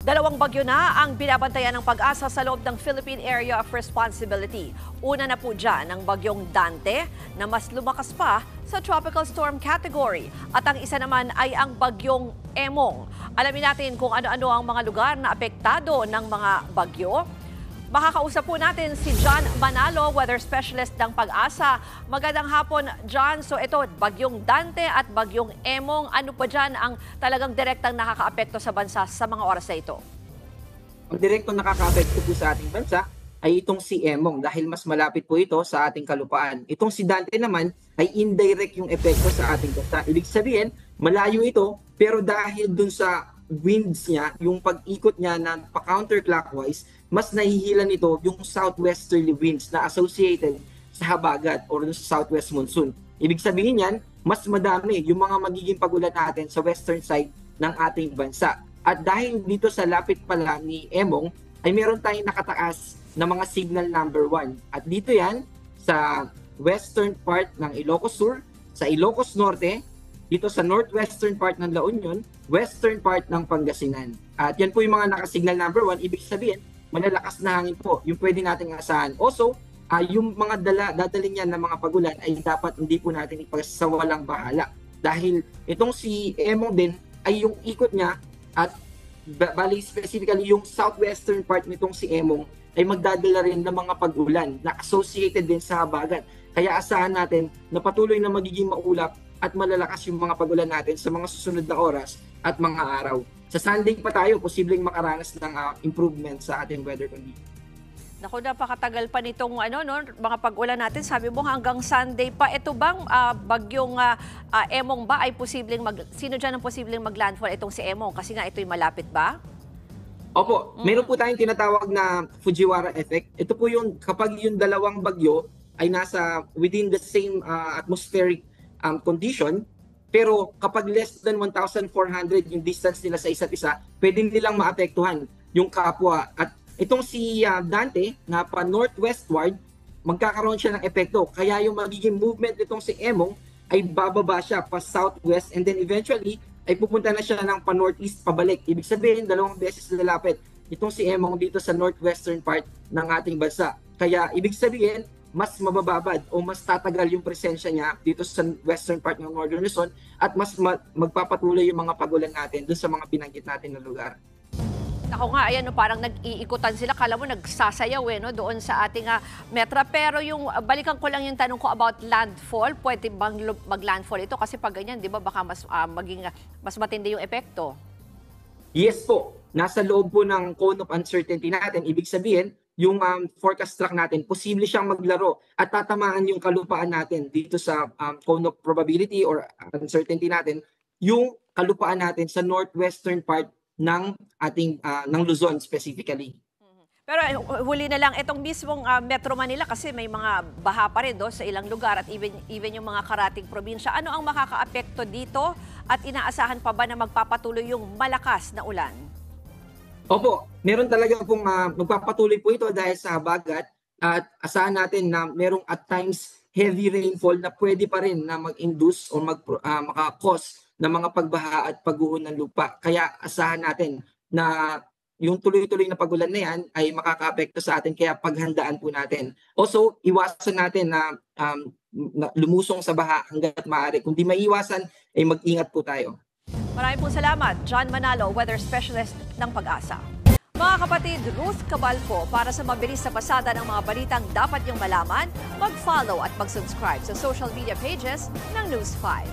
Dalawang bagyo na ang binabantayan ng Pag-asa sa loob ng Philippine Area of Responsibility. Una na po dyan ang bagyong Dante na mas lumakas pa sa tropical storm category. At ang isa naman ay ang bagyong Emong. Alamin natin kung ano-ano ang mga lugar na apektado ng mga bagyo. Makakausap po natin si John Manalo, weather specialist ng Pag-asa. Magandang hapon, John. So ito, bagyong Dante at bagyong Emong. Ano pa dyan ang talagang direktang nakakaapekto sa bansa sa mga oras na ito? Ang direktong nakakaapekto po sa ating bansa ay itong si Emong dahil mas malapit po ito sa ating kalupaan. Itong si Dante naman ay indirect yung epekto sa ating bansa. Ibig sabihin, malayo ito pero dahil dun sa winds niya, yung pag-ikot niya na pa-counterclockwise, mas nahihila nito yung southwesterly winds na associated sa habagat or sa southwest monsoon. Ibig sabihin yan, mas madami yung mga magiging pagulan natin sa western side ng ating bansa. At dahil dito sa lapit pala ni Emong, ay meron tayong nakataas na mga signal number 1. At dito yan sa western part ng Ilocos Sur, sa Ilocos Norte, dito sa northwestern part ng La Union, western part ng Pangasinan. At yan po yung mga nakasignal number 1, ibig sabihin, malalakas na hangin po, yung pwede nating asahan. Also, yung mga dadalhin niyan ng mga pagulan ay dapat hindi po natin ipasawalang bahala. Dahil itong si Emong din ay yung ikot niya at bali specifically yung southwestern part nitong si Emong ay magdadala rin ng mga pag-ulan na associated din sa habagat. Kaya asahan natin na patuloy na magiging maulap at malalakas yung mga pagulan natin sa mga susunod na oras at mga araw. Sa Sunday pa tayo, posibleng makaranas ng improvement sa ating weather condition. Naku, napakatagal pa nitong mga pag-ulan natin. Sabi mo hanggang Sunday pa. Ito bang bagyong Emong ba ay posibleng sino dyan ang posibleng maglandfall itong si Emong? Kasi nga ito'y malapit ba? Opo, meron po tayong tinatawag na Fujiwara effect. Ito po yung kapag yung dalawang bagyo ay nasa within the same atmospheric condition, pero kapag less than 1,400 yung distance nila sa isa't isa, pwede nilang maapektuhan yung kapwa. At itong si Dante na pa northwestward, magkakaroon siya ng epekto. Kaya yung magiging movement nitong si Emong ay bababa siya pa southwest and then eventually ay pupunta na siya ng pa northeast pabalik. Ibig sabihin, dalawang beses lalapit itong si Emong dito sa northwestern part ng ating bansa. Kaya ibig sabihin, mas mabababad o mas tatagal yung presensya niya dito sa western part ng Northern Luzon at mas magpapatuloy yung mga pagulan natin dun sa mga binanggit natin na lugar. Ako nga, ayan, parang nag-iikutan sila. Kala mo nagsasayaw doon sa ating metra. Pero yung, balikan ko lang yung tanong ko about landfall. Pwede bang mag-landfall ito? Kasi pag ganyan, di ba, baka mas matindi yung epekto? Yes po. Nasa loob po ng cone of uncertainty natin. Ibig sabihin, yung forecast track natin, posible siyang maglaro at tatamaan yung kalupaan natin dito sa cone of probability or uncertainty natin, yung kalupaan natin sa northwestern part ng ating ng Luzon specifically. Pero huli na lang, itong mismong Metro Manila kasi may mga baha pa rin sa ilang lugar at even yung mga karating probinsya. Ano ang makakaapekto dito at inaasahan pa ba na magpapatuloy yung malakas na ulan? Opo, meron talaga pong magpapatuloy po ito dahil sa habagat at asahan natin na merong at times heavy rainfall na pwede pa rin na mag-induce o maka-cause ng mga pagbaha at pagguho ng lupa. Kaya asahan natin na yung tuloy-tuloy na pagulan na yan ay makakaapekto sa atin kaya paghandaan po natin. Also, iwasan natin na lumusong sa baha hanggat maaari. Kung di maiwasan, ay mag-ingat po tayo. Maraming po salamat, John Manalo, weather specialist ng Pag-asa. Mga kapatid, Ruth Cabal po, para sa mabilis na pasada ng mga balitang dapat niyong malaman, mag-follow at mag-subscribe sa social media pages ng News 5.